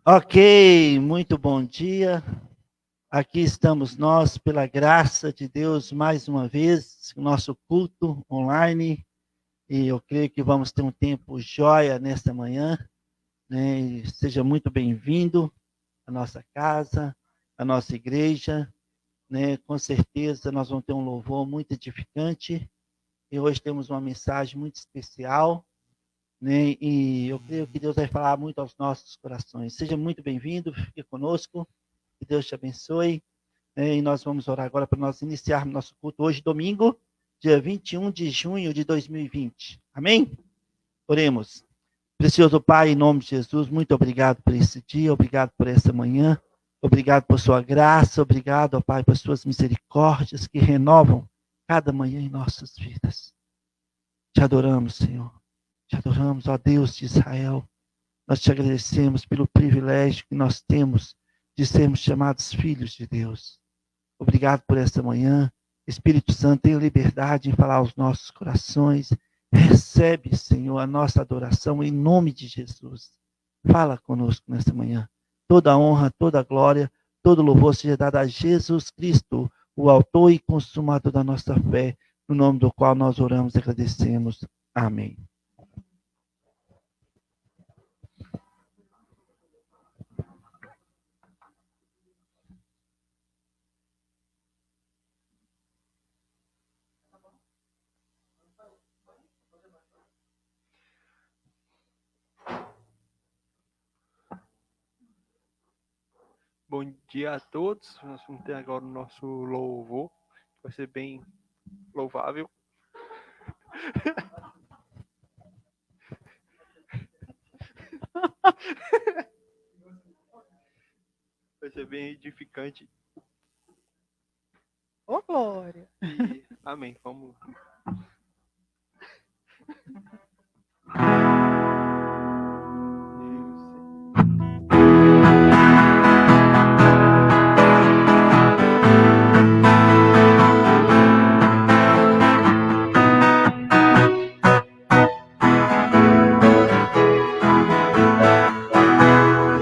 Ok, muito bom dia. Aqui estamos nós, pela graça de Deus, mais uma vez, nosso culto online. E eu creio que vamos ter um tempo jóia nesta manhã, né? E seja muito bem-vindo à nossa casa, à nossa igreja, né? Com certeza nós vamos ter um louvor muito edificante. E hoje temos uma mensagem muito especial, né? E eu creio que Deus vai falar muito aos nossos corações. Seja muito bem-vindo, fique conosco, que Deus te abençoe, né? E nós vamos orar agora para nós iniciarmos nosso culto hoje, domingo, dia 21 de junho de 2020. Amém? Oremos. Precioso Pai, em nome de Jesus, muito obrigado por esse dia, obrigado por essa manhã, obrigado por sua graça, obrigado, ó Pai, por suas misericórdias que renovam cada manhã em nossas vidas. Te adoramos, Senhor. Te adoramos, ó Deus de Israel. Nós te agradecemos pelo privilégio que nós temos de sermos chamados filhos de Deus. Obrigado por esta manhã. Espírito Santo, tenha liberdade em falar aos nossos corações. Recebe, Senhor, a nossa adoração em nome de Jesus. Fala conosco nesta manhã. Toda a honra, toda a glória, todo louvor seja dado a Jesus Cristo, o autor e consumador da nossa fé, no nome do qual nós oramos e agradecemos. Amém. Bom dia a todos. Nós vamos ter agora o nosso louvor. Vai ser bem louvável. Vai ser bem edificante. Ô, glória! E, amém. Vamos lá.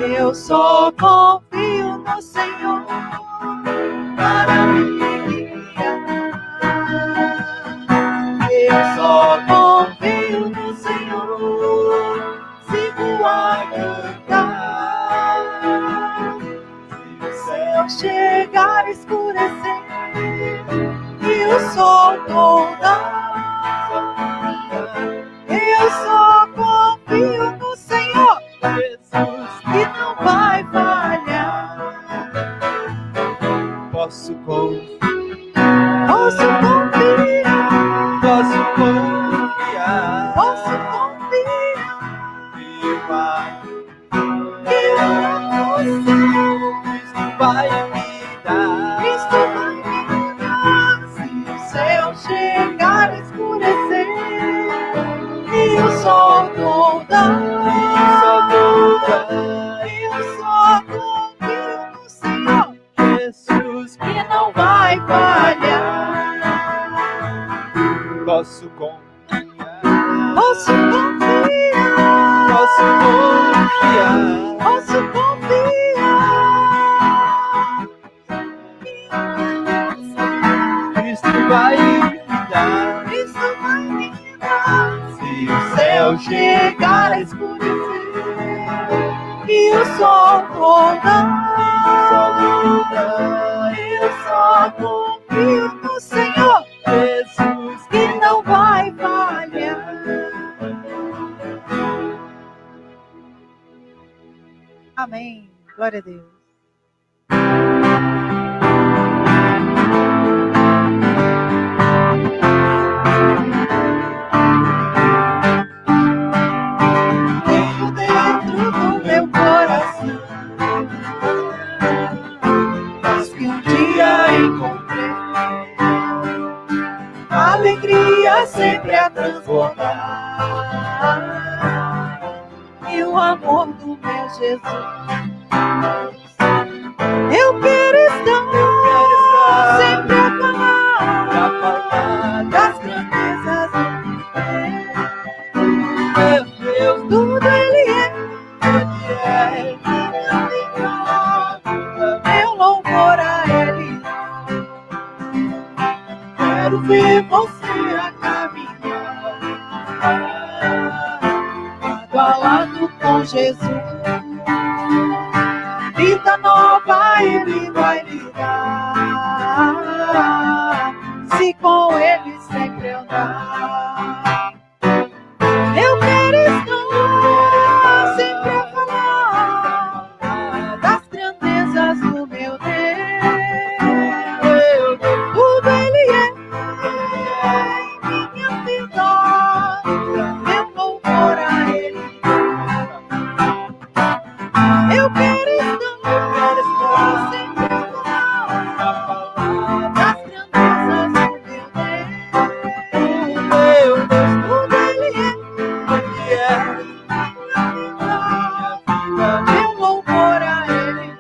Eu só confio no Senhor para me guiar. Eu só confio no Senhor, sigo a cantar. Se eu chegar a escurecer e o sol toldar, eu só confio no Senhor, Jesus, que não vai falhar. Posso confiar. Posso confiar. Posso confiar. Posso confiar. Que Cristo vai me dar. Cristo vai me dar. Se o céu chegar a escurecer e o sol toldar, eu só confio no Senhor, Jesus, que não vai falhar. Posso confiar. Posso confiar. Posso confiar. Posso confiar. Cristo vai me dar. Cristo vai me dar. Se o céu Chegar a escurecer e o sol toldar, eu só confio no Senhor, Jesus, que não vai falhar. Amém. Glória a Deus. Tenho dentro do meu coração mas que um dia encontrei alegria sempre a transbordar e o amor do meu Jesus. Eu quero estar sempre a falar das grandezas do meu Deus. Tudo Ele é é minha vida, meu louvor a Ele. Quero ver você a caminhar lado a lado com Jesus. Vida nova Ele vai lhe dar, se com Ele sempre andar. Eu quero estar sempre a falar das grandezas do meu Deus. Tudo Ele é em minha vida, meu louvor a Ele. Eu quero estar sempre a falar das grandezas do meu Deus. Tudo Ele é meu louvor a Ele.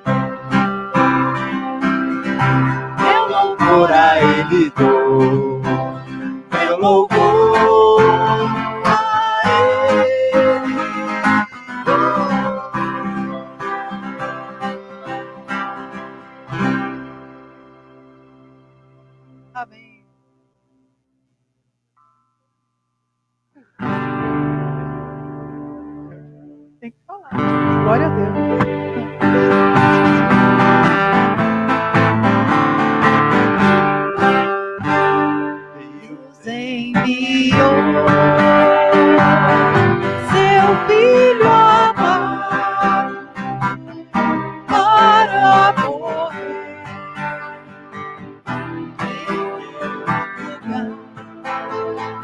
Meu louvor a Ele dou. Meu louvor a Ele dou. Amém. Tem que falar. Glória a Deus. Deus enviou seu Filho amado para morrer em meu lugar,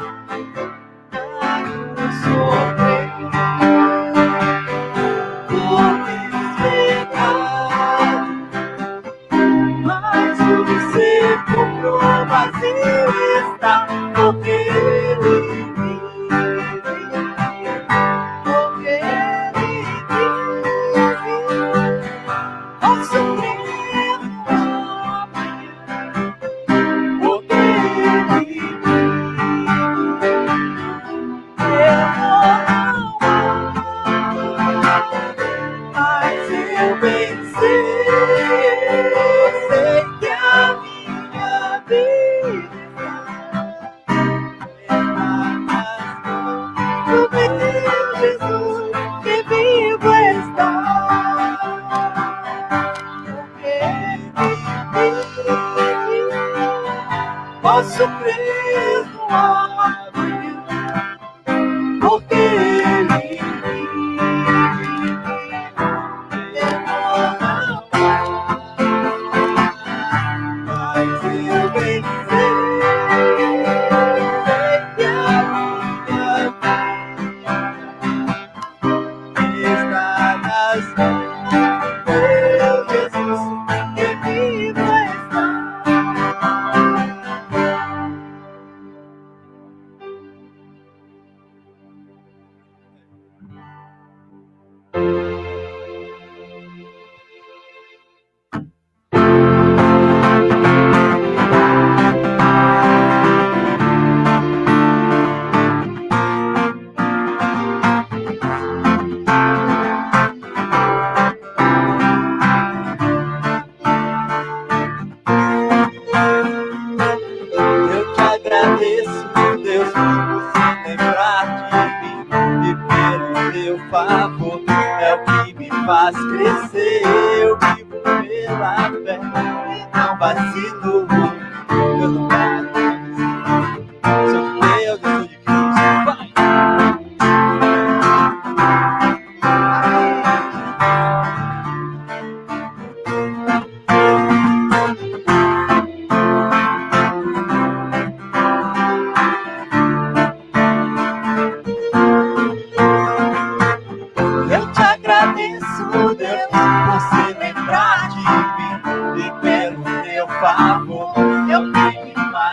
para sofrer por meus pecados, mas o sepulcro vazio está, porque Ele vive, porque Ele vive. Posso crer no amanhã, porque Ele vive. Eu mas eu bem sei que a minha vida está do meu Jesus, que vivo está, porque Ele vive. Posso crer no amanhã, porque Ele mas eu bem sei que a minha vida está nas mãos do meu Jesus, que vivo está. Eu te agradeço, Deus, por você lembrar de mim e pelo teu favor é o que me faz crescer. Eu vivo pela fé e não vacilo. Eu não paro, sou de Deus, eu sou de Cristo. Vai! Eu te agradeço, Deus, por você lembrar de mim e pelo teu favor é o que me faz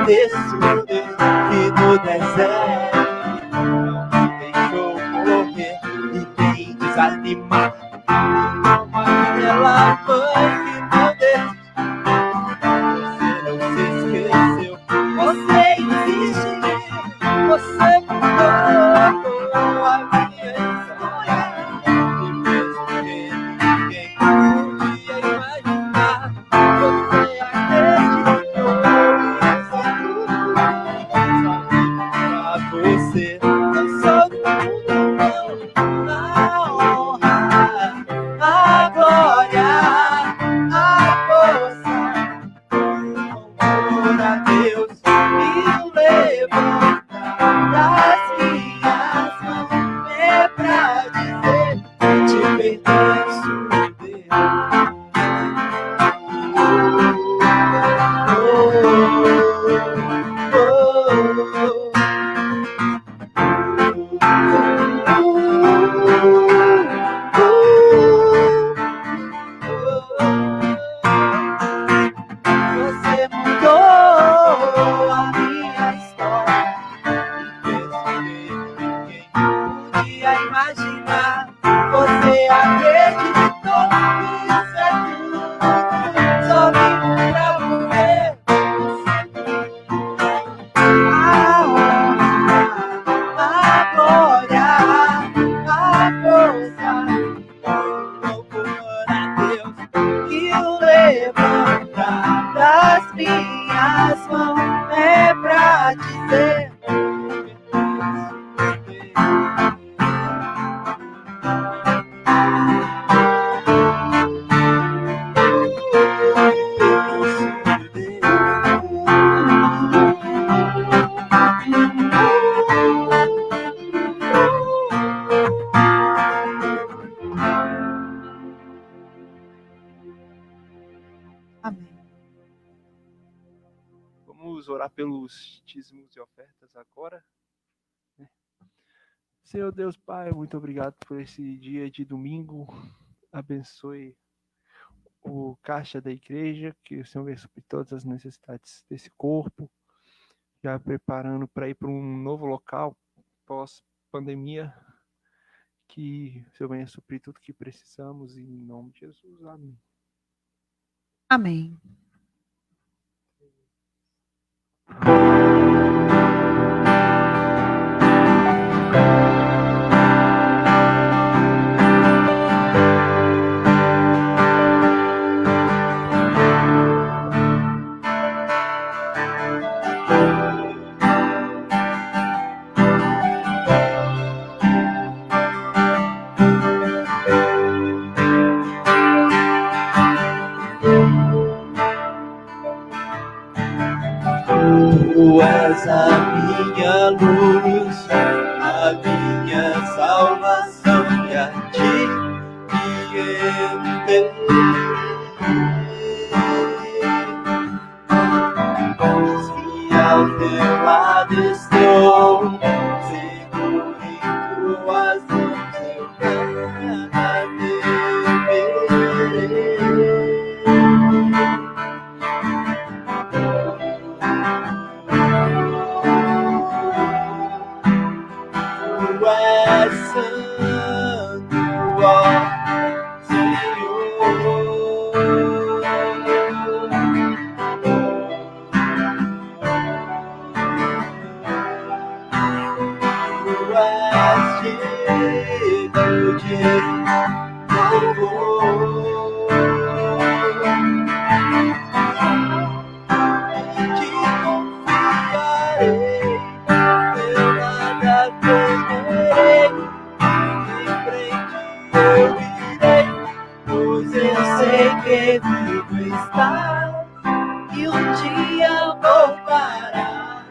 agradeço, Deus, que no deserto não me deixou morrer. E quem desanimar, como aquela mãe que não desistiu. Você não se esqueceu, você insiste, você mudou a minha história. E mesmo que ninguém podia imaginar, você acreditou nessa tudo. Só pra você, não sou do mundo, não. A honra, a glória, a força, louvor a Deus e o levantar das minhas mãos é pra dizer que te pertenço, Deus. Você mudou a minha história e fez o que ninguém podia imaginar. Você acreditou, isso é tudo, só vivo pra você. A honra, a glória, a força, louvor a Deus que o levanta das minhas mãos é pra dizer. Amém. Vamos orar pelos dízimos e ofertas agora. Senhor Deus Pai, muito obrigado por esse dia de domingo. Abençoe o caixa da igreja, que o Senhor venha suprir todas as necessidades desse corpo, já preparando para ir para um novo local pós-pandemia, que o Senhor venha suprir tudo que precisamos, em nome de Jesus. Amém. Amém. Tu és a minha luz, a minha salvação, e a ti me entreguei. Se ao teu lado estou, seguro em tuas mãos, eu nada temerei. Tu és santo, ó Senhor. Tu és digno de louvor. Te confiarei, eu nada temerei. Em frente eu irei, pois eu sei que vivo estás e um dia voltarás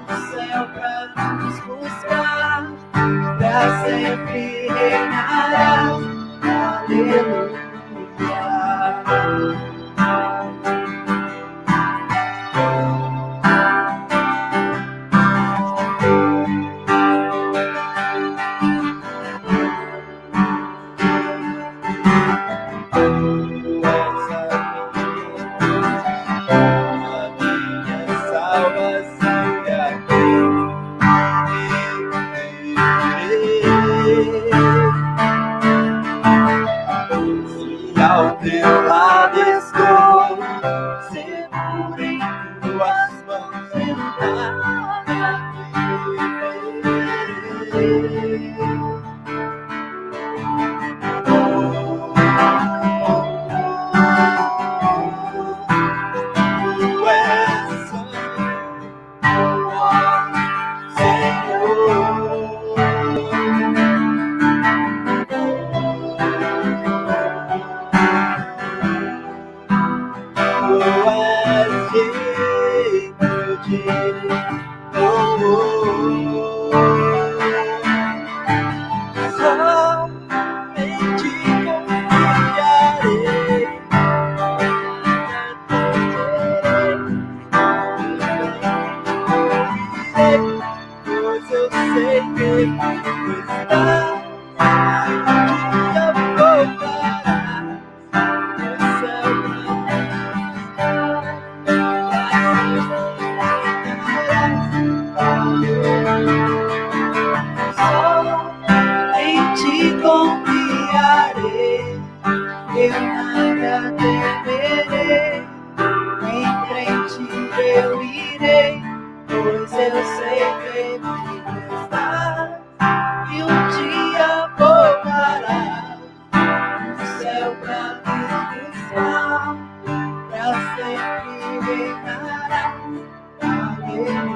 do céu pra nos buscar, pra sempre reinarás. Aleluia. e ao teu lado estou, seguro em tuas mãos eu nada temerei. Tu és santo, ó Senhor. Tu és digno de louvor. Somente confiarei, pois eu sei que tu estás, um dia voltarás no céu. Só em ti confiarei, eu nada temerei, em frente eu irei, pois eu sei que tu estás, e um dia voltarás no céu pra me buscar, pra sempre reinarás. Aleluia.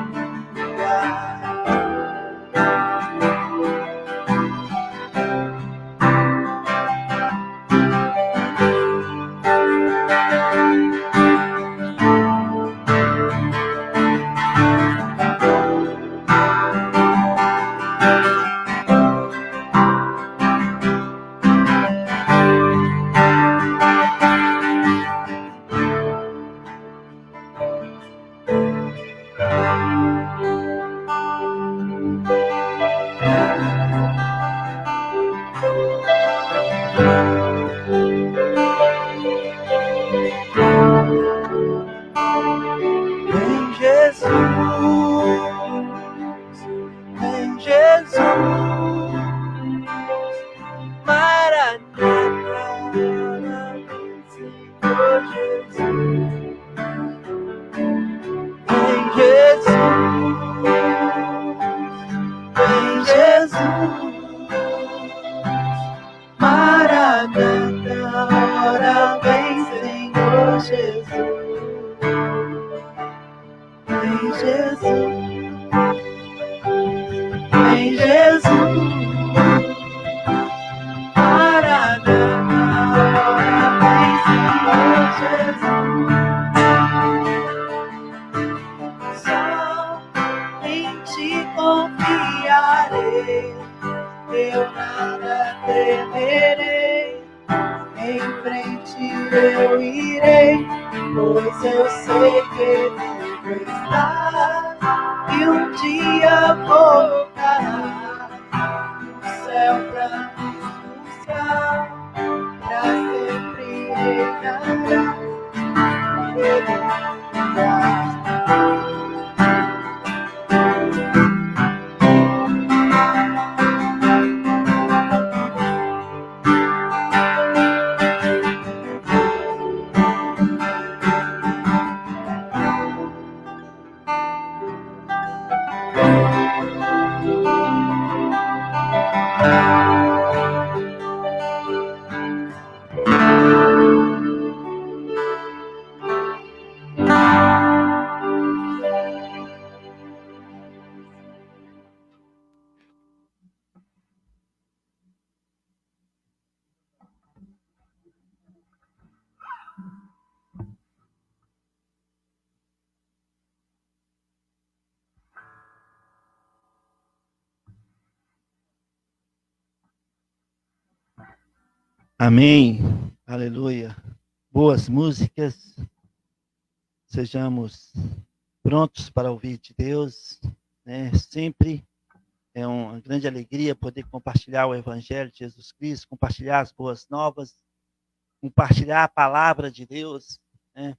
Em Jesus, em Jesus, Maranata, Senhor Jesus. Em Jesus, Maranata, ora vem, Senhor Jesus. Em Jesus, em Jesus, Maranata, ora vem, Senhor Jesus. Só em ti confiarei, eu nada temerei, em frente eu irei, pois eu sei que tu estás, e um dia voltarás no céu pra me buscar, pra sempre reinarás. Aleluia. Amém. Aleluia. Boas músicas. Sejamos prontos para ouvir de Deus, né? Sempre é uma grande alegria poder compartilhar o Evangelho de Jesus Cristo, compartilhar as boas novas, compartilhar a palavra de Deus, né?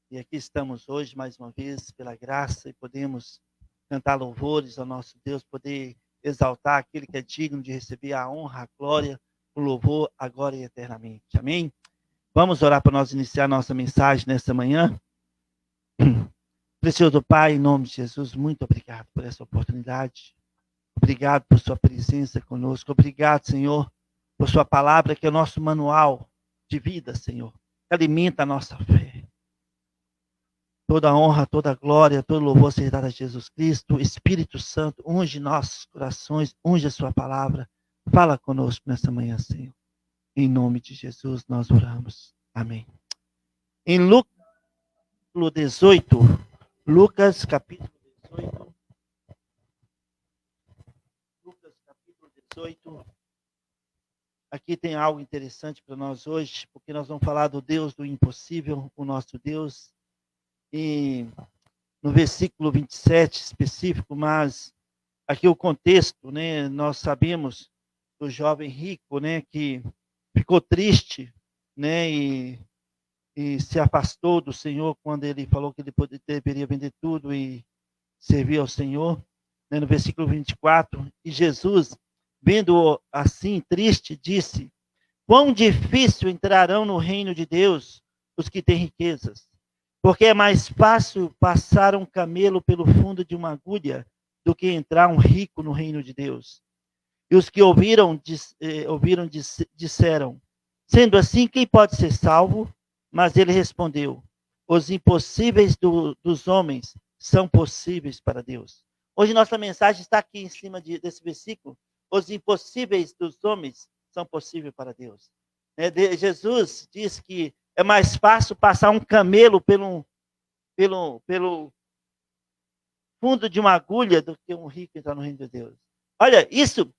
E aqui estamos hoje, mais uma vez, pela graça, e podemos cantar louvores ao nosso Deus, poder exaltar aquele que é digno de receber a honra, a glória, o louvor, agora e eternamente. Amém? Vamos orar para nós iniciar nossa mensagem nessa manhã? Precioso Pai, em nome de Jesus, muito obrigado por essa oportunidade. Obrigado por sua presença conosco. Obrigado, Senhor, por sua palavra, que é o nosso manual de vida, Senhor, que alimenta a nossa fé. Toda honra, toda glória, todo louvor seja dado a Jesus Cristo. Espírito Santo, unge nossos corações, unge a sua palavra. Fala conosco nessa manhã, Senhor. Em nome de Jesus nós oramos. Amém. Em Lucas capítulo 18, Lucas capítulo 18, aqui tem algo interessante para nós hoje, porque nós vamos falar do Deus do impossível, o nosso Deus. E no versículo 27 específico, mas aqui o contexto, né? Nós sabemos do jovem rico, né? Que ficou triste, né? E se afastou do Senhor quando ele falou que ele deveria vender tudo e servir ao Senhor, né? No versículo 24, e Jesus, vendo-o assim triste, disse: quão difícil entrarão no reino de Deus os que têm riquezas. Porque é mais fácil passar um camelo pelo fundo de uma agulha do que entrar um rico no reino de Deus. E os que ouviram disseram: sendo assim, quem pode ser salvo? Mas ele respondeu: os impossíveis dos homens são possíveis para Deus. Hoje nossa mensagem está aqui em cima desse versículo. Os impossíveis dos homens são possíveis para Deus. Jesus diz que é mais fácil passar um camelo pelo fundo de uma agulha do que um rico entrar no reino de Deus. Olha, isso,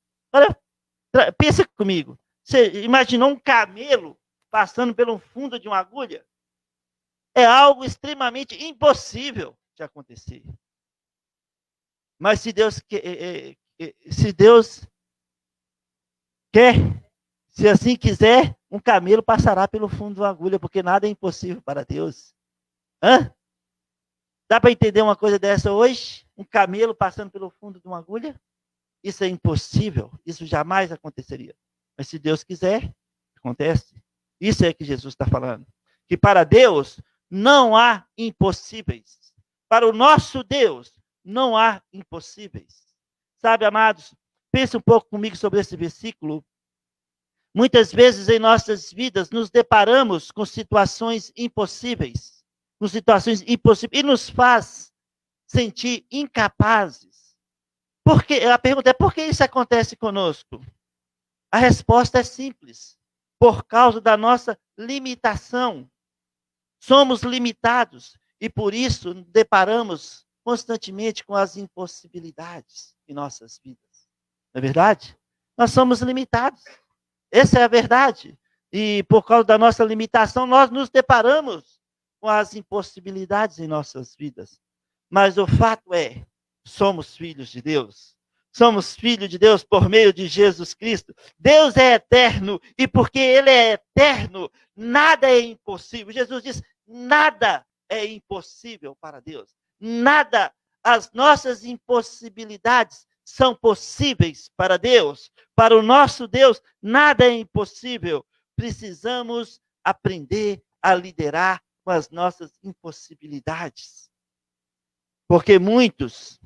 pensa comigo. Você imaginou um camelo passando pelo fundo de uma agulha? É algo extremamente impossível de acontecer. Mas se Deus quer, se assim quiser, um camelo passará pelo fundo de uma agulha, porque nada é impossível para Deus. Hã? Dá para entender uma coisa dessa hoje? Um camelo passando pelo fundo de uma agulha? Isso é impossível, isso jamais aconteceria. Mas se Deus quiser, acontece. Isso é que Jesus está falando. Que para Deus não há impossíveis. Para o nosso Deus não há impossíveis. Sabe, amados, pense um pouco comigo sobre esse versículo. Muitas vezes em nossas vidas nos deparamos com situações impossíveis. E nos faz sentir incapazes. A pergunta é: por que isso acontece conosco? A resposta é simples: por causa da nossa limitação. Somos limitados e por isso deparamos constantemente com as impossibilidades em nossas vidas. Não é verdade? Nós somos limitados. Essa é a verdade. E por causa da nossa limitação, nós nos deparamos com as impossibilidades em nossas vidas. Mas o fato é, somos filhos de Deus. Somos filhos de Deus por meio de Jesus Cristo. Deus é eterno e porque Ele é eterno, nada é impossível. Jesus diz: nada é impossível para Deus. Nada, as nossas impossibilidades são possíveis para Deus. Para o nosso Deus, nada é impossível. Precisamos aprender a liderar com as nossas impossibilidades. Porque muitos,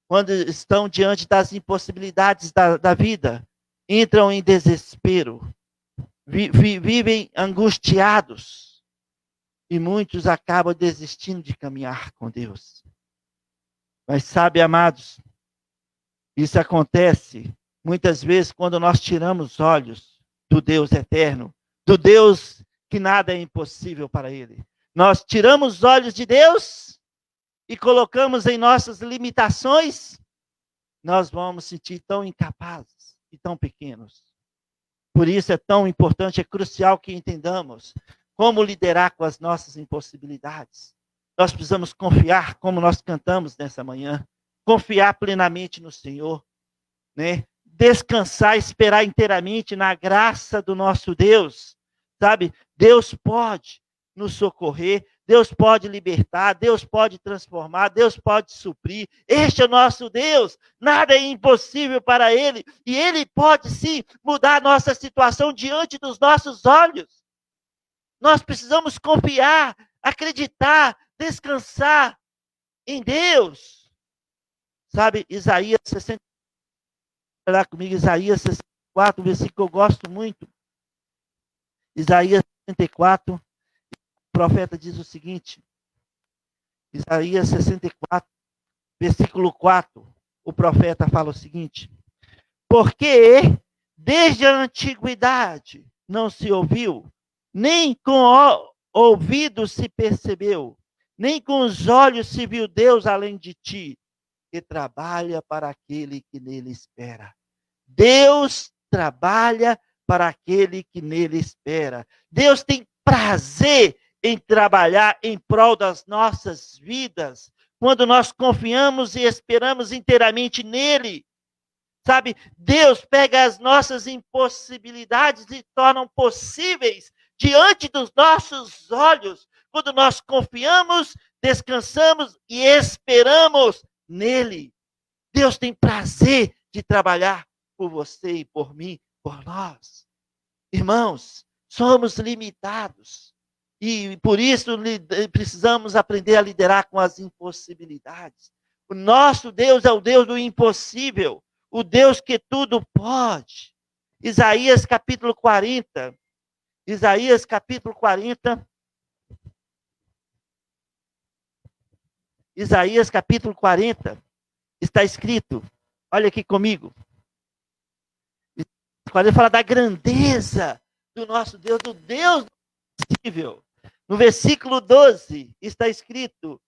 quando estão diante das impossibilidades da vida, entram em desespero, vivem angustiados, e muitos acabam desistindo de caminhar com Deus. Mas sabe, amados, isso acontece muitas vezes quando nós tiramos os olhos do Deus eterno, do Deus que nada é impossível para Ele. Nós tiramos os olhos de Deus e colocamos em nossas limitações, nós vamos sentir tão incapazes e tão pequenos. Por isso é tão importante, é crucial que entendamos como liderar com as nossas impossibilidades. Nós precisamos confiar, como nós cantamos nessa manhã, confiar plenamente no Senhor, né? Descansar, esperar inteiramente na graça do nosso Deus, sabe? Deus pode nos socorrer, Deus pode libertar, Deus pode transformar, Deus pode suprir. Este é o nosso Deus, nada é impossível para Ele. E Ele pode sim mudar a nossa situação diante dos nossos olhos. Nós precisamos confiar, acreditar, descansar em Deus. Sabe, Isaías 64, olha lá comigo, Isaías 64, um versículo que eu gosto muito. Isaías 64, o profeta diz o seguinte, Isaías 64, versículo 4, o profeta fala o seguinte: porque desde a antiguidade não se ouviu, nem com o ouvido se percebeu, nem com os olhos se viu Deus além de ti, que trabalha para aquele que nele espera. Deus trabalha para aquele que nele espera. Deus tem prazer em trabalhar em prol das nossas vidas, quando nós confiamos e esperamos inteiramente nele. Sabe, Deus pega as nossas impossibilidades e tornam possíveis diante dos nossos olhos, quando nós confiamos, descansamos e esperamos nele. Deus tem prazer de trabalhar por você e por mim, por nós. Irmãos, somos limitados e por isso precisamos aprender a liderar com as impossibilidades. O nosso Deus é o Deus do impossível, o Deus que tudo pode. Isaías capítulo 40. Isaías capítulo 40. Isaías capítulo 40. Está escrito, olha aqui comigo. Quando ele fala da grandeza do nosso Deus, do Deus impossível. No versículo 12 está escrito: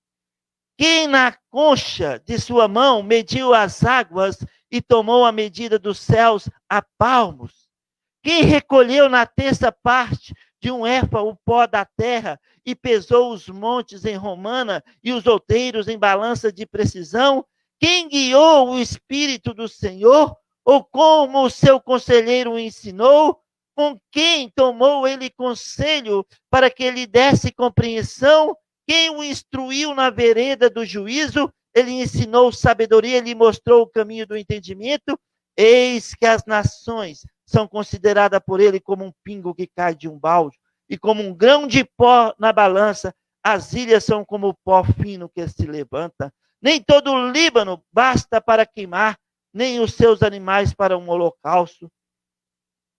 quem na concha de sua mão mediu as águas e tomou a medida dos céus a palmos? Quem recolheu na terça parte de um éfa o pó da terra e pesou os montes em romana e os outeiros em balança de precisão? Quem guiou o Espírito do Senhor? Ou como o seu conselheiro o ensinou? Com quem tomou ele conselho para que lhe desse compreensão? Quem o instruiu na vereda do juízo? Ele ensinou sabedoria, lhe mostrou o caminho do entendimento. Eis que as nações são consideradas por ele como um pingo que cai de um balde, e como um grão de pó na balança. As ilhas são como o pó fino que se levanta. Nem todo o Líbano basta para queimar, nem os seus animais para um holocausto.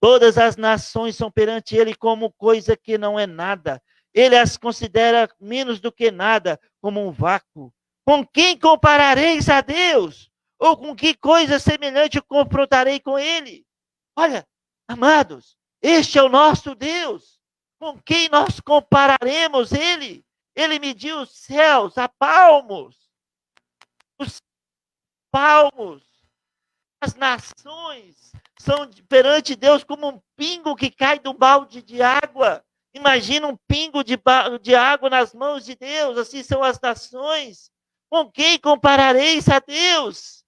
Todas as nações são perante ele como coisa que não é nada. Ele as considera menos do que nada, como um vácuo. Com quem comparareis a Deus? Ou com que coisa semelhante confrontarei com ele? Olha, amados, este é o nosso Deus. Com quem nós compararemos ele? Ele mediu os céus a palmos. Os palmos. As nações são perante Deus como um pingo que cai do balde de água. Imagina um pingo de água nas mãos de Deus. Assim são as nações. Com quem comparareis a Deus?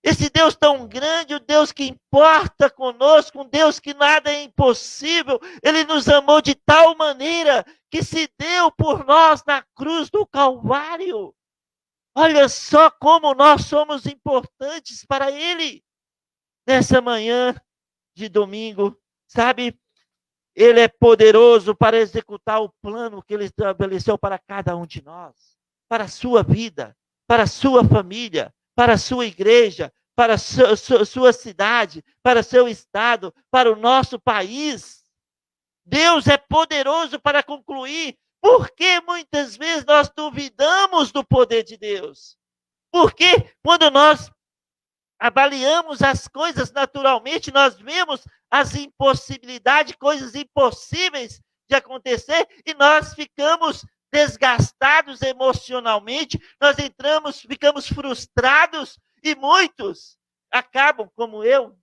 Esse Deus tão grande, o Deus que importa conosco, um Deus que nada é impossível. Ele nos amou de tal maneira que se deu por nós na cruz do Calvário. Olha só como nós somos importantes para Ele. Nessa manhã de domingo, sabe? Ele é poderoso para executar o plano que Ele estabeleceu para cada um de nós. Para a sua vida, para a sua família, para a sua igreja, para a sua cidade, para o seu estado, para o nosso país. Deus é poderoso para concluir. Por que muitas vezes nós duvidamos do poder de Deus? Porque quando nós avaliamos as coisas naturalmente, nós vemos as impossibilidades, coisas impossíveis de acontecer, e nós ficamos desgastados emocionalmente, nós ficamos frustrados, e muitos acabam, como eu,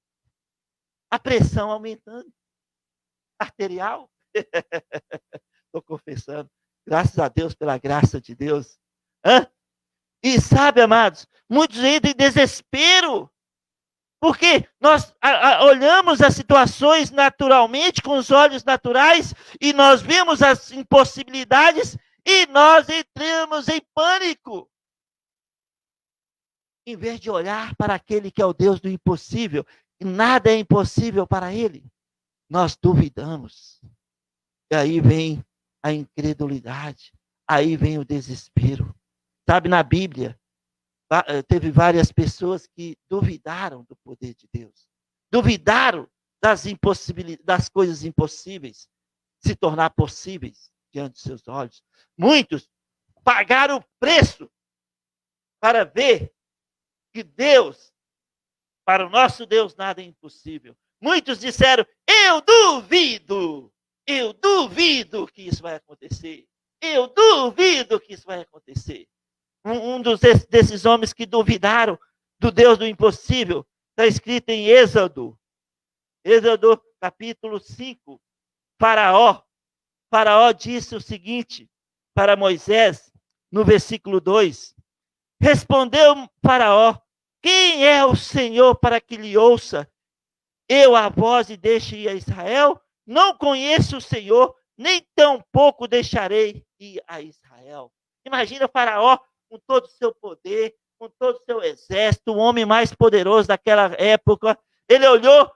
a pressão aumentando, arterial. Estou confessando. Graças a Deus, pela graça de Deus. E sabe, amados, muitos entram em desespero. Porque nós olhamos as situações naturalmente, com os olhos naturais, e nós vemos as impossibilidades, E nós entramos em pânico. Em vez de olhar para aquele que é o Deus do impossível, e nada é impossível para ele, nós duvidamos. E aí vem a incredulidade, aí vem o desespero. Sabe, na Bíblia, teve várias pessoas que duvidaram do poder de Deus. Duvidaram das coisas impossíveis se tornar possíveis diante dos seus olhos. Muitos pagaram o preço para ver que Deus, para o nosso Deus, nada é impossível. Muitos disseram, eu duvido que isso vai acontecer. Eu duvido que isso vai acontecer. Desses homens que duvidaram do Deus do impossível, está escrito em Êxodo capítulo 5, Faraó disse o seguinte para Moisés, no versículo 2, respondeu Faraó, quem é o Senhor para que lhe ouça eu a voz e deixe ir a Israel? Não conheço o Senhor, nem tampouco deixarei ir a Israel. Imagina Faraó com todo o seu poder, com todo o seu exército, o homem mais poderoso daquela época. Ele olhou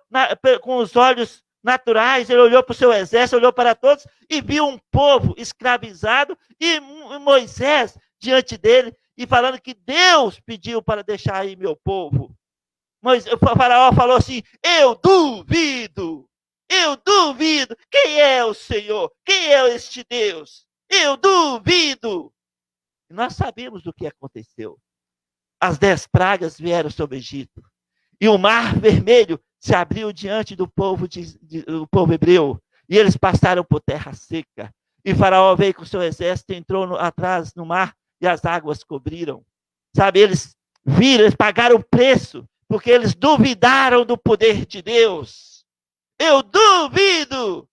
com os olhos naturais, ele olhou para o seu exército, olhou para todos e viu um povo escravizado e Moisés diante dele e falando que Deus pediu para deixar ir meu povo. Mas o Faraó falou assim, eu duvido, quem é o Senhor? Quem é este Deus? Eu duvido. E nós sabemos o que aconteceu. As 10 pragas vieram sobre o Egito. E o mar vermelho se abriu diante do povo hebreu. E eles passaram por terra seca. E Faraó veio com seu exército, entrou atrás no mar e as águas cobriram. Sabe, eles viram, eles pagaram o preço, porque eles duvidaram do poder de Deus. Eu duvido.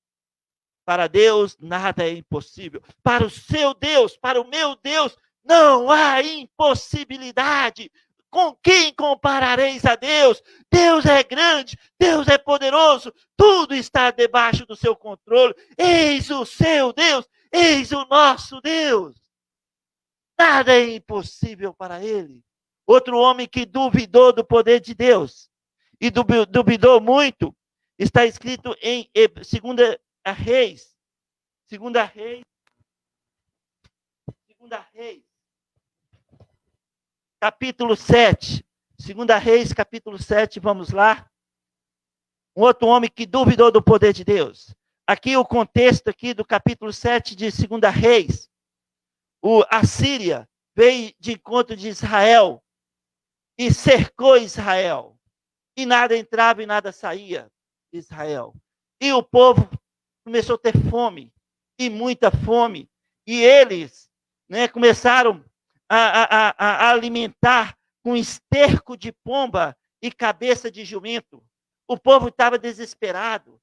Para Deus nada é impossível. Para o seu Deus, para o meu Deus, não há impossibilidade. Com quem comparareis a Deus? Deus é grande, Deus é poderoso, tudo está debaixo do seu controle. Eis o seu Deus, eis o nosso Deus. Nada é impossível para ele. Outro homem que duvidou do poder de Deus, e duvidou muito, está escrito em 2 Reis, capítulo 7. 2 Reis, capítulo 7, vamos lá. Um outro homem que duvidou do poder de Deus. Aqui o contexto aqui do capítulo 7 de 2 Reis. A Síria veio de encontro de Israel e cercou Israel. E nada entrava e nada saía de Israel. E o povo começou a ter fome, e muita fome. E eles começaram a alimentar com esterco de pomba e cabeça de jumento. O povo estava desesperado.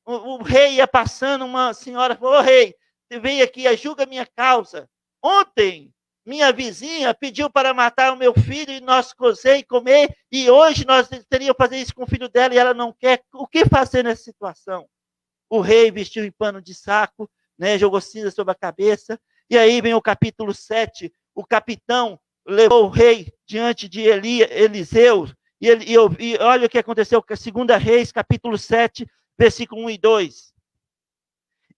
O rei ia passando, uma senhora falou, rei, você vem aqui, julga minha causa. Ontem, minha vizinha pediu para matar o meu filho e nós cozei e comer, e hoje nós teríamos que fazer isso com o filho dela e ela não quer. O que fazer nessa situação? O rei vestiu em pano de saco, jogou cinza sobre a cabeça, e aí vem o capítulo 7, o capitão levou o rei diante de Eliseu, e olha o que aconteceu, 2 Reis, capítulo 7, versículo 1 e 2.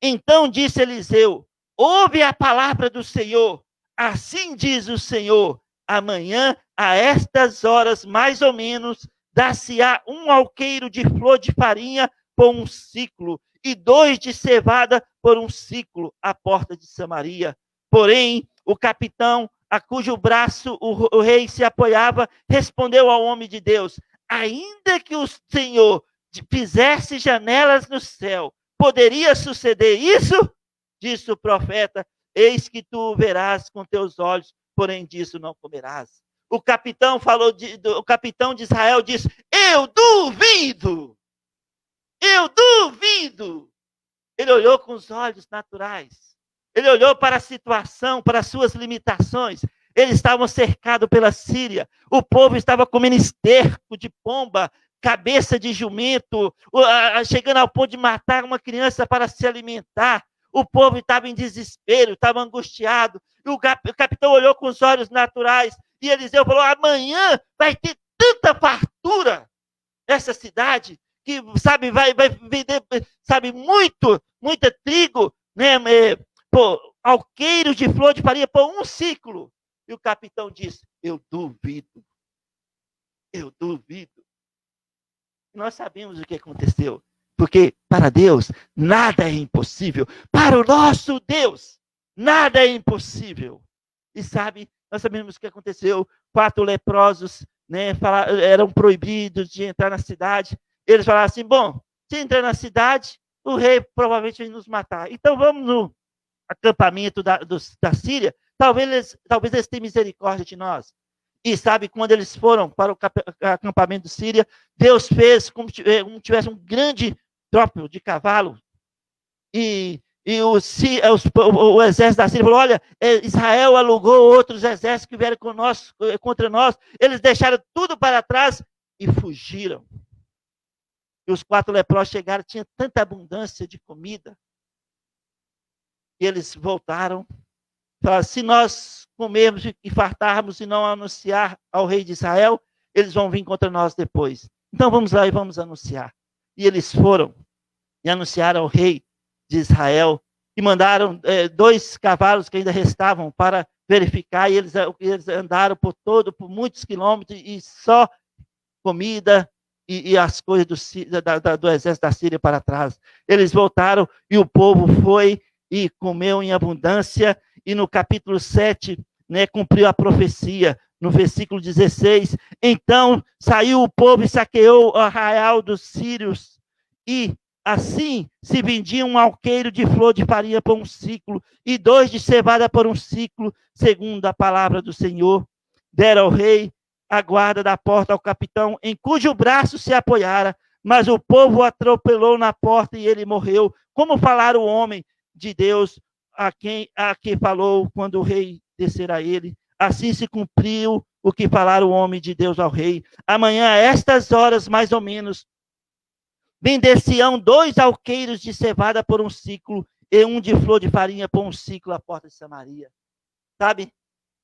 Então disse Eliseu, ouve a palavra do Senhor, assim diz o Senhor, amanhã, a estas horas, mais ou menos, dar-se-á um alqueiro de flor de farinha por um ciclo, e 2 de cevada por um ciclo, à porta de Samaria. Porém, o capitão, a cujo braço o rei se apoiava, respondeu ao homem de Deus, ainda que o Senhor fizesse janelas no céu, poderia suceder isso? Disse o profeta, eis que tu verás com teus olhos, porém disso não comerás. O capitão de Israel disse, eu duvido. Ele olhou com os olhos naturais. Ele olhou para a situação, para as suas limitações. Eles estavam cercados pela Síria. O povo estava comendo esterco de pomba, cabeça de jumento, chegando ao ponto de matar uma criança para se alimentar. O povo estava em desespero, estava angustiado. E o capitão olhou com os olhos naturais. E Eliseu falou, amanhã vai ter tanta fartura nessa cidade, que, sabe, vai vender, sabe, muita trigo, né, alqueiro de flor de farinha por 1 ciclo. E o capitão disse, eu duvido. Nós sabemos o que aconteceu, porque para Deus nada é impossível. Para o nosso Deus nada é impossível. E sabe, nós sabemos o que aconteceu. 4 leprosos, né, eram proibidos de entrar na cidade. Eles falaram assim, bom, se entrar na cidade, o rei provavelmente vai nos matar. Então vamos no acampamento da Síria, talvez eles tenham misericórdia de nós. E sabe, quando eles foram para o acampamento da Síria, Deus fez como tivesse um grande tropa de cavalo. E o exército da Síria falou, olha, Israel alugou outros exércitos que vieram contra nós. Eles deixaram tudo para trás e fugiram. E os 4 leprosos chegaram, tinha tanta abundância de comida. E eles voltaram. Falaram, se nós comermos e fartarmos e não anunciar ao rei de Israel, eles vão vir contra nós depois. Então vamos lá e vamos anunciar. E eles foram e anunciaram ao rei de Israel e mandaram 2 cavalos que ainda restavam para verificar. E eles andaram por muitos quilômetros e só comida e as coisas do exército da Síria para trás. Eles voltaram e o povo foi e comeu em abundância. E no capítulo 7, né, cumpriu a profecia, no versículo 16. Então saiu o povo e saqueou o arraial dos sírios, e assim se vendia um alqueiro de flor de farinha por 1 ciclo, e 2 de cevada por 1 ciclo, segundo a palavra do Senhor. Deram ao rei a guarda da porta ao capitão, em cujo braço se apoiara, mas o povo o atropelou na porta e ele morreu, como falara o homem de Deus a quem falou quando o rei descer a ele. Assim se cumpriu o que falara o homem de Deus ao rei. Amanhã, a estas horas, mais ou menos, vender-se-ão 2 alqueiros de cevada por 1 ciclo e 1 de flor de farinha por 1 ciclo à porta de Samaria. Sabe?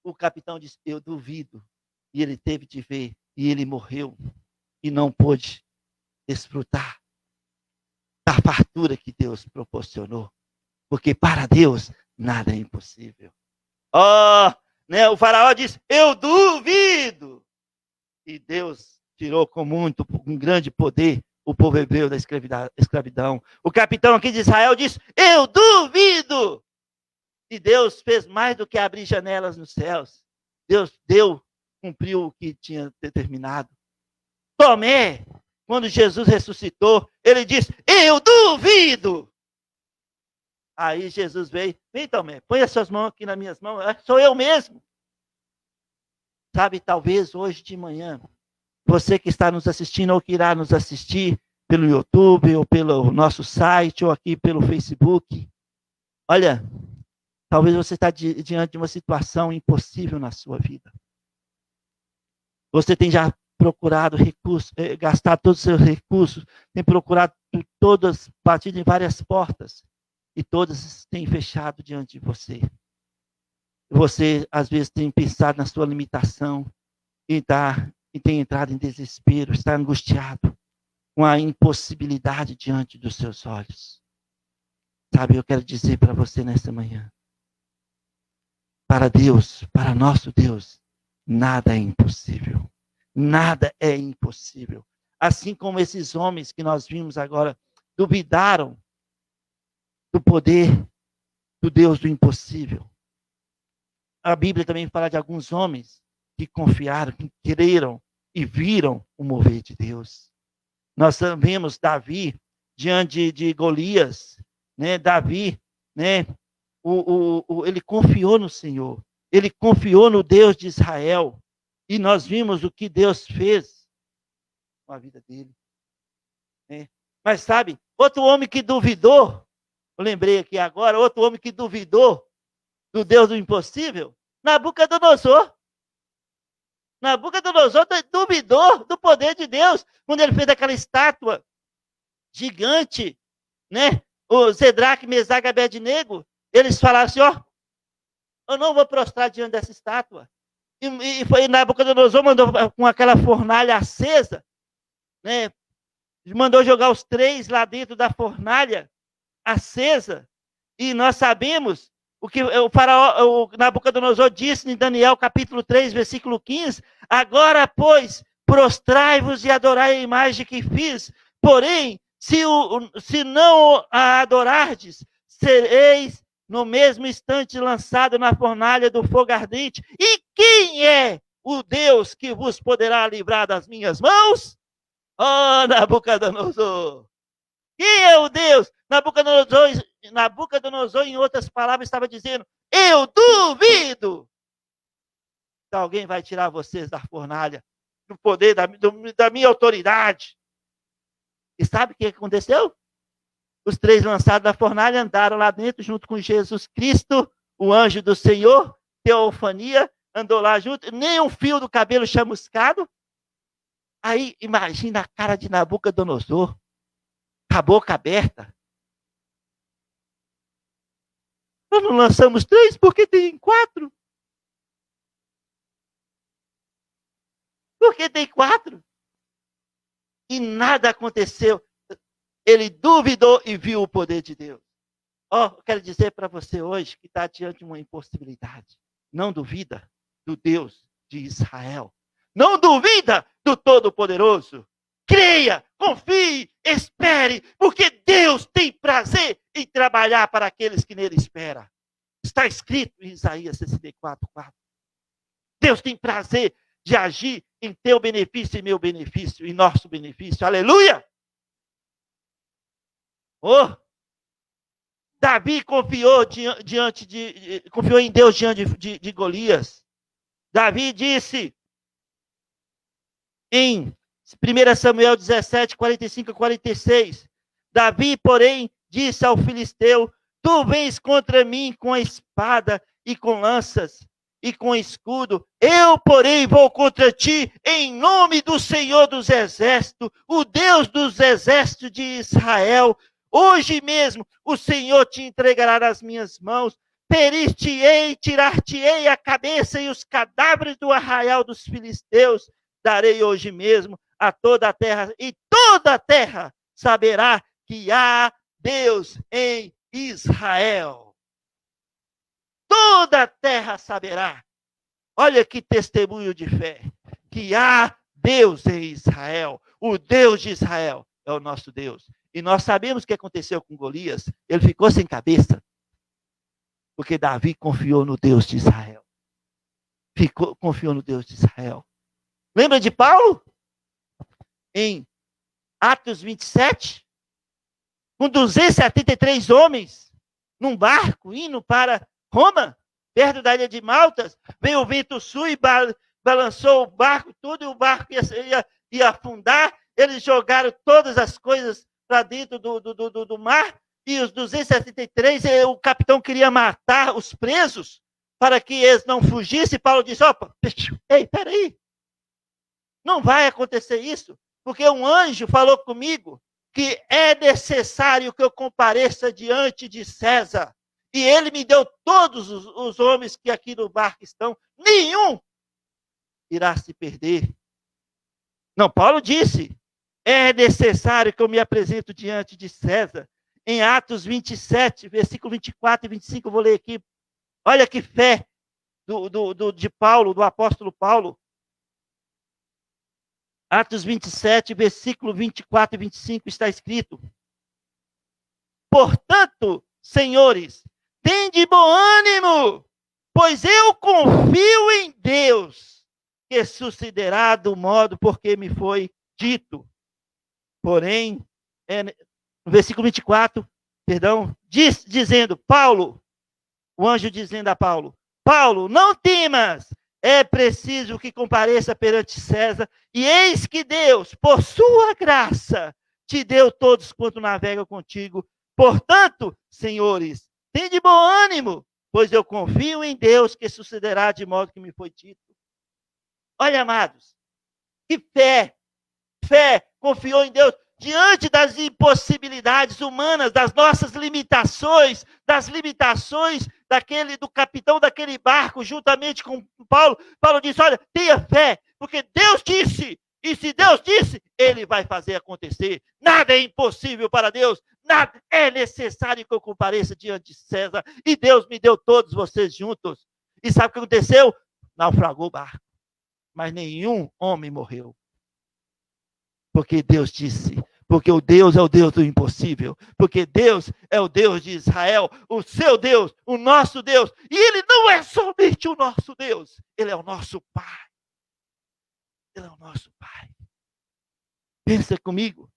O capitão disse, eu duvido. E ele teve de ver, e ele morreu, e não pôde desfrutar da fartura que Deus proporcionou. Porque para Deus nada é impossível. Né, o faraó disse, eu duvido. E Deus tirou com um grande poder o povo hebreu da escravidão. O capitão aqui de Israel disse, eu duvido. E Deus fez mais do que abrir janelas nos céus. Deus cumpriu o que tinha determinado. Tomé, quando Jesus ressuscitou, ele disse, eu duvido. Aí Jesus veio, vem Tomé, põe as suas mãos aqui nas minhas mãos, sou eu mesmo. Sabe, talvez hoje de manhã, você que está nos assistindo ou que irá nos assistir pelo YouTube, ou pelo nosso site, ou aqui pelo Facebook, olha, talvez você está diante de uma situação impossível na sua vida. Você tem já procurado recursos, gastar todos os seus recursos, tem procurado batido em várias portas, e todas têm fechado diante de você. Você, às vezes, tem pensado na sua limitação e tem entrado em desespero, está angustiado com a impossibilidade diante dos seus olhos. Sabe, eu quero dizer para você nesta manhã, para Deus, para nosso Deus, nada é impossível. Nada é impossível. Assim como esses homens que nós vimos agora duvidaram do poder do Deus do impossível. A Bíblia também fala de alguns homens que confiaram, que creram e viram o mover de Deus. Nós vemos Davi diante de Golias, né? Davi, né? Ele confiou no Senhor, ele confiou no Deus de Israel, e nós vimos o que Deus fez com a vida dele. Né? Mas sabe, outro homem que duvidou, eu lembrei aqui agora, outro homem que duvidou do Deus do impossível, Nabucodonosor. Nabucodonosor duvidou do poder de Deus, quando ele fez aquela estátua gigante, né? o Zedraque, Mesaque e Abednego, eles falaram assim, ó, eu não vou prostrar diante dessa estátua. E foi Nabucodonosor mandou com aquela fornalha acesa, né? Mandou jogar os 3 lá dentro da fornalha acesa. E nós sabemos o que o faraó, o Nabucodonosor disse em Daniel capítulo 3, versículo 15, agora, pois, prostrai-vos e adorai a imagem que fiz, porém, se não a adorardes, sereis no mesmo instante lançado na fornalha do fogo ardente. E quem é o Deus que vos poderá livrar das minhas mãos? Oh, Nabucodonosor! Quem é o Deus? Nabucodonosor, em outras palavras, estava dizendo, eu duvido que alguém vai tirar vocês da fornalha, do poder, da minha autoridade. E sabe o que aconteceu? Os 3 lançados da fornalha andaram lá dentro, junto com Jesus Cristo, o anjo do Senhor, teofania, andou lá junto, nem um fio do cabelo chamuscado. Aí, imagina a cara de Nabucodonosor, com a boca aberta. Nós não lançamos 3 porque tem 4. Porque tem 4. E nada aconteceu. Ele duvidou e viu o poder de Deus. Eu quero dizer para você hoje que está diante de uma impossibilidade. Não duvida do Deus de Israel. Não duvida do Todo-Poderoso. Creia, confie, espere, porque Deus tem prazer em trabalhar para aqueles que nele esperam. Está escrito em Isaías 64:4. Deus tem prazer de agir em teu benefício e meu benefício, em nosso benefício. Aleluia! Davi confiou em Deus diante de Golias. Davi disse em 1 Samuel 17, 45 e 46, Davi, porém, disse ao filisteu, tu vens contra mim com a espada e com lanças e com escudo, eu, porém, vou contra ti em nome do Senhor dos Exércitos, o Deus dos Exércitos de Israel. Hoje mesmo o Senhor te entregará nas minhas mãos, ferir-te-ei, tirar-te-ei a cabeça e os cadáveres do arraial dos filisteus, darei hoje mesmo a toda a terra, e toda a terra saberá que há Deus em Israel. Toda a terra saberá. Olha que testemunho de fé. Que há Deus em Israel. O Deus de Israel é o nosso Deus. E nós sabemos o que aconteceu com Golias. Ele ficou sem cabeça. Porque Davi confiou no Deus de Israel. Confiou no Deus de Israel. Lembra de Paulo? Em Atos 27, com 273 homens, num barco, indo para Roma, perto da ilha de Maltas, veio o vento sul e balançou o barco, tudo, e o barco ia afundar, eles jogaram todas as coisas para dentro do mar, e os 273, o capitão queria matar os presos, para que eles não fugissem. Paulo disse, opa, ei, peraí, não vai acontecer isso, porque um anjo falou comigo que é necessário que eu compareça diante de César. E ele me deu todos os homens que aqui no barco estão. Nenhum irá se perder. Não, Paulo disse, é necessário que eu me apresente diante de César. Em Atos 27, versículo 24 e 25, eu vou ler aqui. Olha que fé de Paulo, do apóstolo Paulo. Atos 27, versículo 24 e 25, está escrito. Portanto, senhores, tende bom ânimo, pois eu confio em Deus, que sucederá do modo porque me foi dito. Porém, no versículo 24, dizendo, Paulo, o anjo dizendo a Paulo, Paulo, não temas, é preciso que compareça perante César, e eis que Deus, por sua graça, te deu todos quanto navegam contigo. Portanto, senhores, tende bom ânimo, pois eu confio em Deus que sucederá de modo que me foi dito. Olha, amados, que fé, confiou em Deus. diante das impossibilidades humanas, das nossas limitações, das limitações do capitão daquele barco, juntamente com Paulo, Paulo disse, olha, tenha fé, porque Deus disse, e se Deus disse, Ele vai fazer acontecer. Nada é impossível para Deus, nada é necessário que eu compareça diante de César, e Deus me deu todos vocês juntos. E sabe o que aconteceu? Naufragou o barco, mas nenhum homem morreu. Porque Deus disse, porque o Deus é o Deus do impossível, porque Deus é o Deus de Israel, o seu Deus, o nosso Deus, e Ele não é somente o nosso Deus, Ele é o nosso Pai. Ele é o nosso Pai. Pensa comigo,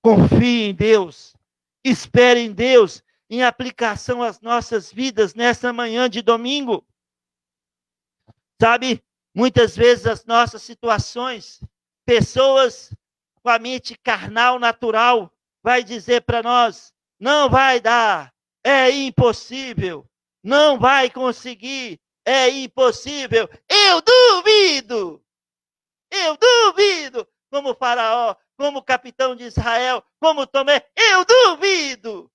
confie em Deus, espere em Deus, em aplicação às nossas vidas nessa manhã de domingo. Sabe, muitas vezes as nossas situações, pessoas com a mente carnal, natural, vai dizer para nós, não vai dar, é impossível, não vai conseguir, é impossível, eu duvido, como Faraó, como capitão de Israel, como Tomé, eu duvido.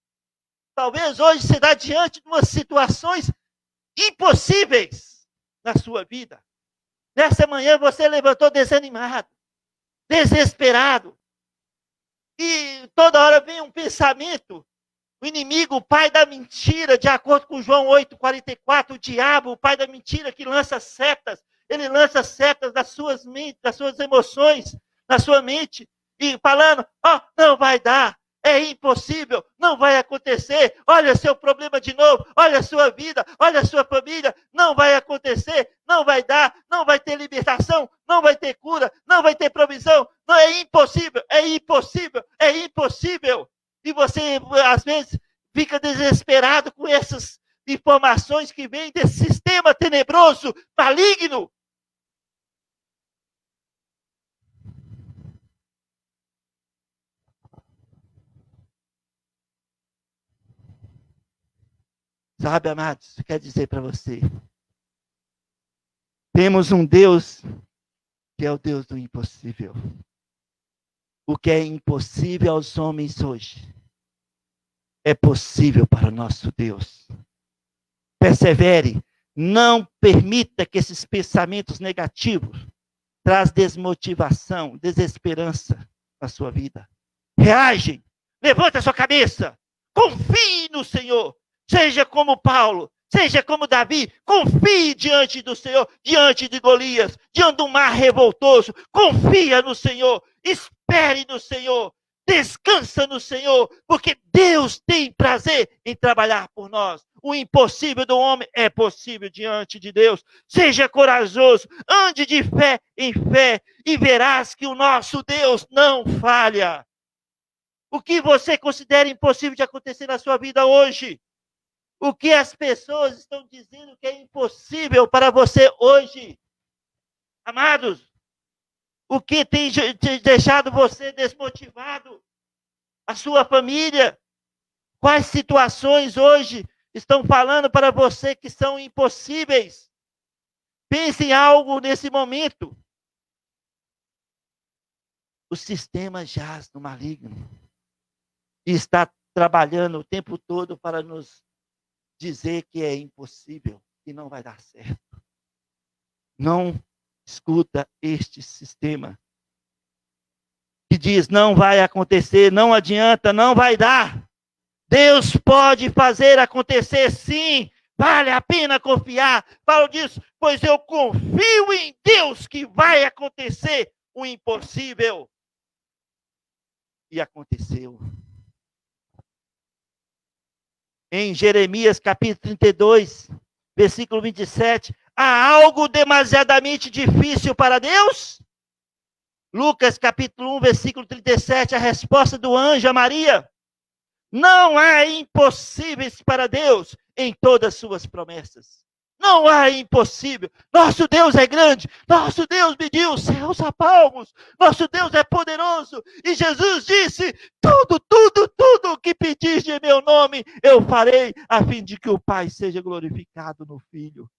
Talvez hoje você está diante de umas situações impossíveis na sua vida. Nessa manhã você levantou desanimado, desesperado. E toda hora vem um pensamento. O inimigo, o pai da mentira, de acordo com João 8,44, o diabo, o pai da mentira que lança setas. Ele lança setas das suas mentes, das suas emoções, na sua mente. E falando, não vai dar. É impossível, não vai acontecer. Olha seu problema de novo, olha a sua vida, olha a sua família. Não vai acontecer, não vai dar, não vai ter libertação, não vai ter cura, não vai ter provisão. Não, é impossível, é impossível, é impossível. E você, às vezes, fica desesperado com essas informações que vêm desse sistema tenebroso, maligno. Sabe, amados, quer dizer para você, temos um Deus que é o Deus do impossível. O que é impossível aos homens hoje é possível para o nosso Deus. Persevere, não permita que esses pensamentos negativos trazem desmotivação, desesperança na sua vida. Reage, levanta a sua cabeça, confie no Senhor. Seja como Paulo, seja como Davi, confie diante do Senhor, diante de Golias, diante do mar revoltoso, confia no Senhor, espere no Senhor, descansa no Senhor, porque Deus tem prazer em trabalhar por nós. O impossível do homem é possível diante de Deus. Seja corajoso, ande de fé em fé, e verás que o nosso Deus não falha. O que você considera impossível de acontecer na sua vida hoje? O que as pessoas estão dizendo que é impossível para você hoje? Amados, o que tem deixado você desmotivado? A sua família? Quais situações hoje estão falando para você que são impossíveis? Pense em algo nesse momento. O sistema jaz no maligno e está trabalhando o tempo todo para nos dizer que é impossível, que não vai dar certo. Não escuta este sistema que diz não vai acontecer, não adianta, não vai dar. Deus pode fazer acontecer sim, vale a pena confiar. Paulo diz, pois eu confio em Deus que vai acontecer o impossível. E aconteceu. Em Jeremias capítulo 32, versículo 27, há algo demasiadamente difícil para Deus? Lucas capítulo 1, versículo 37, a resposta do anjo a Maria. Não há impossíveis para Deus em todas as suas promessas. Não há impossível. Nosso Deus é grande. Nosso Deus mediu os céus a palmos. Nosso Deus é poderoso. E Jesus disse, tudo o que pedis em meu nome, eu farei, a fim de que o Pai seja glorificado no Filho.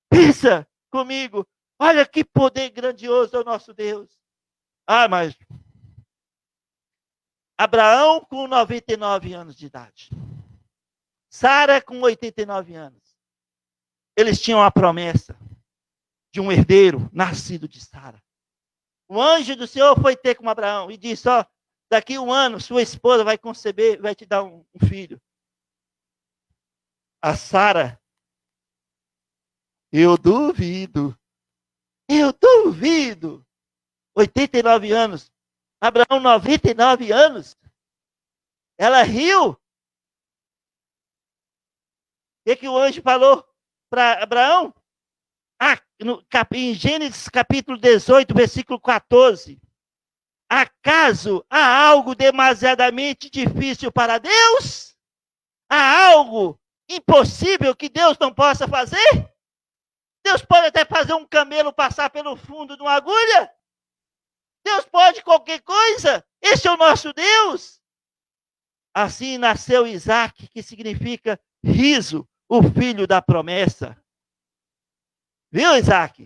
Pensa comigo. Olha que poder grandioso é o nosso Deus. Mas Abraão com 99 anos de idade. Sara com 89 anos. Eles tinham a promessa de um herdeiro nascido de Sara. O anjo do Senhor foi ter com Abraão e disse, ó, daqui a um ano sua esposa vai conceber, vai te dar um filho. A Sara, eu duvido. 89 anos. Abraão, 99 anos. Ela riu. O que o anjo falou para Abraão? Em Gênesis capítulo 18, versículo 14. Acaso há algo demasiadamente difícil para Deus? Há algo impossível que Deus não possa fazer? Deus pode até fazer um camelo passar pelo fundo de uma agulha? Deus pode qualquer coisa? Esse é o nosso Deus. Assim nasceu Isaac, que significa riso, o filho da promessa. Viu, Isaac?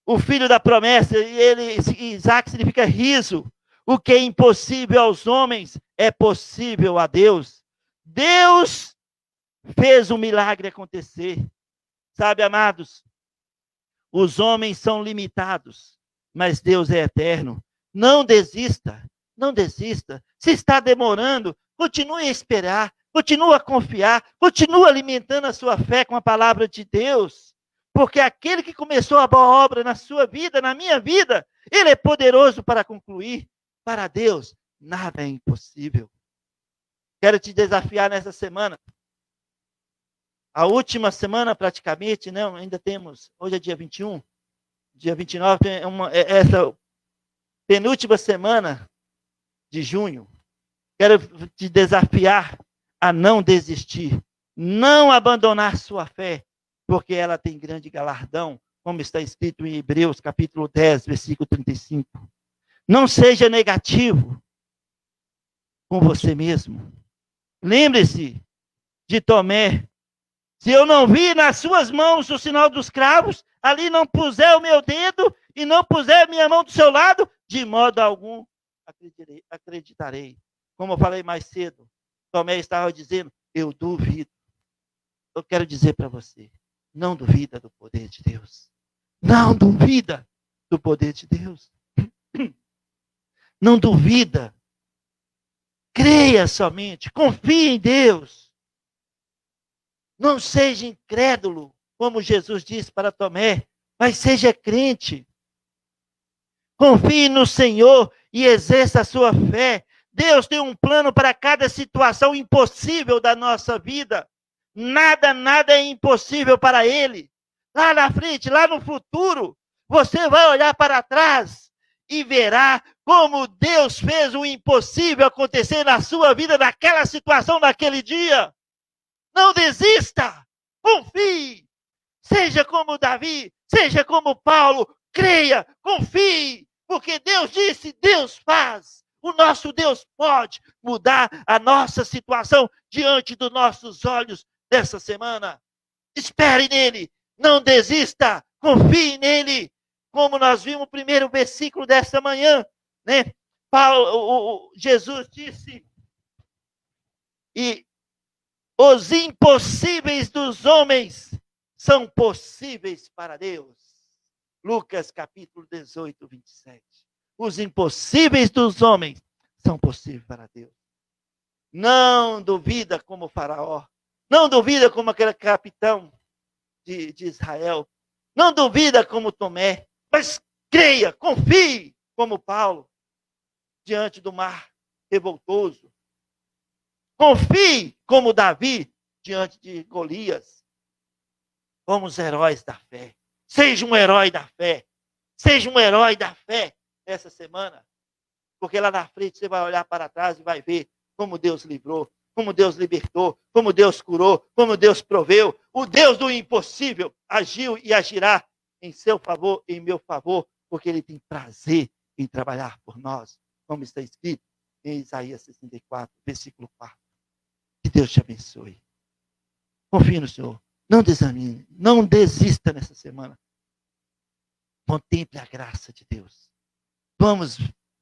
O filho da promessa, Isaac significa riso. O que é impossível aos homens é possível a Deus. Deus fez o milagre acontecer. Sabe, amados, os homens são limitados, mas Deus é eterno. Não desista, não desista. Se está demorando, continue a esperar, continue a confiar, continue alimentando a sua fé com a palavra de Deus. Porque aquele que começou a boa obra na sua vida, na minha vida, ele é poderoso para concluir. Para Deus, nada é impossível. Quero te desafiar nessa semana. A última semana, praticamente, né? Ainda temos, hoje é dia 21, dia 29, essa penúltima semana de junho. Quero te desafiar a não desistir, não abandonar sua fé, porque ela tem grande galardão, como está escrito em Hebreus, capítulo 10, versículo 35. Não seja negativo com você mesmo. Lembre-se de Tomé. Se eu não vi nas suas mãos o sinal dos cravos, ali não puser o meu dedo e não puser minha mão do seu lado, de modo algum acreditarei. Como eu falei mais cedo, Tomé estava dizendo, eu duvido. Eu quero dizer para você, não duvida do poder de Deus. Não duvida do poder de Deus. Não duvida. Creia somente, confie em Deus. Não seja incrédulo, como Jesus disse para Tomé, mas seja crente. Confie no Senhor e exerça a sua fé. Deus tem um plano para cada situação impossível da nossa vida. Nada é impossível para Ele. Lá na frente, lá no futuro, você vai olhar para trás e verá como Deus fez o impossível acontecer na sua vida, naquela situação, naquele dia. Não desista, confie, seja como Davi, seja como Paulo, creia, confie, porque Deus disse, Deus faz. O nosso Deus pode mudar a nossa situação diante dos nossos olhos dessa semana. Espere nele, não desista, confie nele. Como nós vimos no primeiro versículo dessa manhã, né? Jesus disse, e os impossíveis dos homens são possíveis para Deus. Lucas capítulo 18, 27. Os impossíveis dos homens são possíveis para Deus. Não duvida como Faraó. Não duvida como aquele capitão de Israel. Não duvida como Tomé. Mas creia, confie como Paulo diante do mar revoltoso. Confie como Davi diante de Golias. Como os heróis da fé. Seja um herói da fé. Seja um herói da fé essa semana. Porque lá na frente você vai olhar para trás e vai ver como Deus livrou, como Deus libertou, como Deus curou, como Deus proveu. O Deus do impossível agiu e agirá em seu favor, em meu favor, porque Ele tem prazer em trabalhar por nós, como está escrito em Isaías 64, versículo 4. Que Deus te abençoe. Confie no Senhor. Não desanime. Não desista nessa semana. Contemple a graça de Deus. Vamos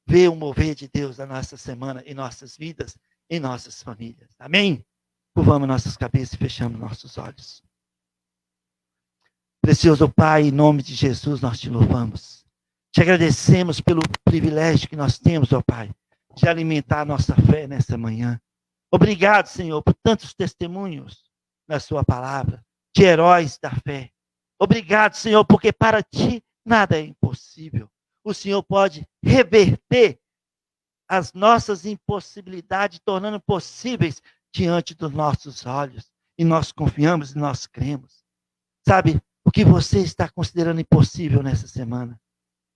ver o mover de Deus na nossa semana, em nossas vidas, em nossas famílias. Amém? Curvamos nossas cabeças e fechamos nossos olhos. Precioso Pai, em nome de Jesus, nós te louvamos. Te agradecemos pelo privilégio que nós temos, ó Pai, de alimentar a nossa fé nessa manhã. Obrigado, Senhor, por tantos testemunhos na sua palavra, de heróis da fé. Obrigado, Senhor, porque para ti nada é impossível. O Senhor pode reverter as nossas impossibilidades, tornando possíveis diante dos nossos olhos. E nós confiamos e nós cremos. Sabe, o que você está considerando impossível nessa semana?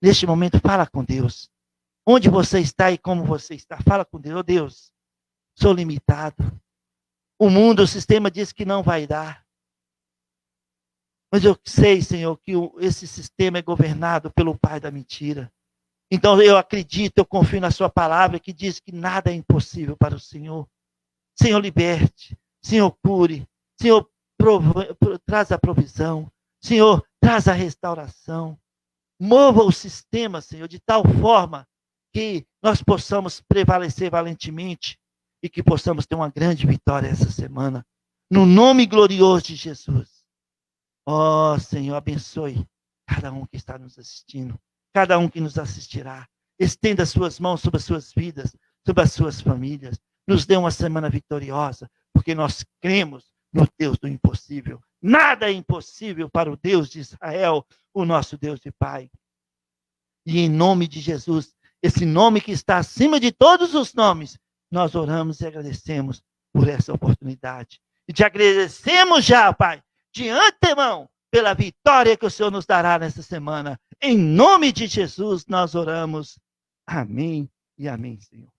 Neste momento, fala com Deus. Onde você está e como você está? Fala com Deus. Oh, Deus, sou limitado. O mundo, o sistema diz que não vai dar. Mas eu sei, Senhor, que esse sistema é governado pelo pai da mentira. Então eu acredito, eu confio na sua palavra que diz que nada é impossível para o Senhor. Senhor, liberte. Senhor, cure. Senhor, traz a provisão. Senhor, traz a restauração. Mova o sistema, Senhor, de tal forma que nós possamos prevalecer valentemente e que possamos ter uma grande vitória essa semana. No nome glorioso de Jesus. Ó, Senhor, abençoe cada um que está nos assistindo, cada um que nos assistirá. Estenda as suas mãos sobre as suas vidas, sobre as suas famílias. Nos dê uma semana vitoriosa, porque nós cremos no Deus do impossível. Nada é impossível para o Deus de Israel, o nosso Deus e Pai. E em nome de Jesus, esse nome que está acima de todos os nomes, nós oramos e agradecemos por essa oportunidade. E te agradecemos já, Pai, de antemão, pela vitória que o Senhor nos dará nessa semana. Em nome de Jesus, nós oramos. Amém e amém, Senhor.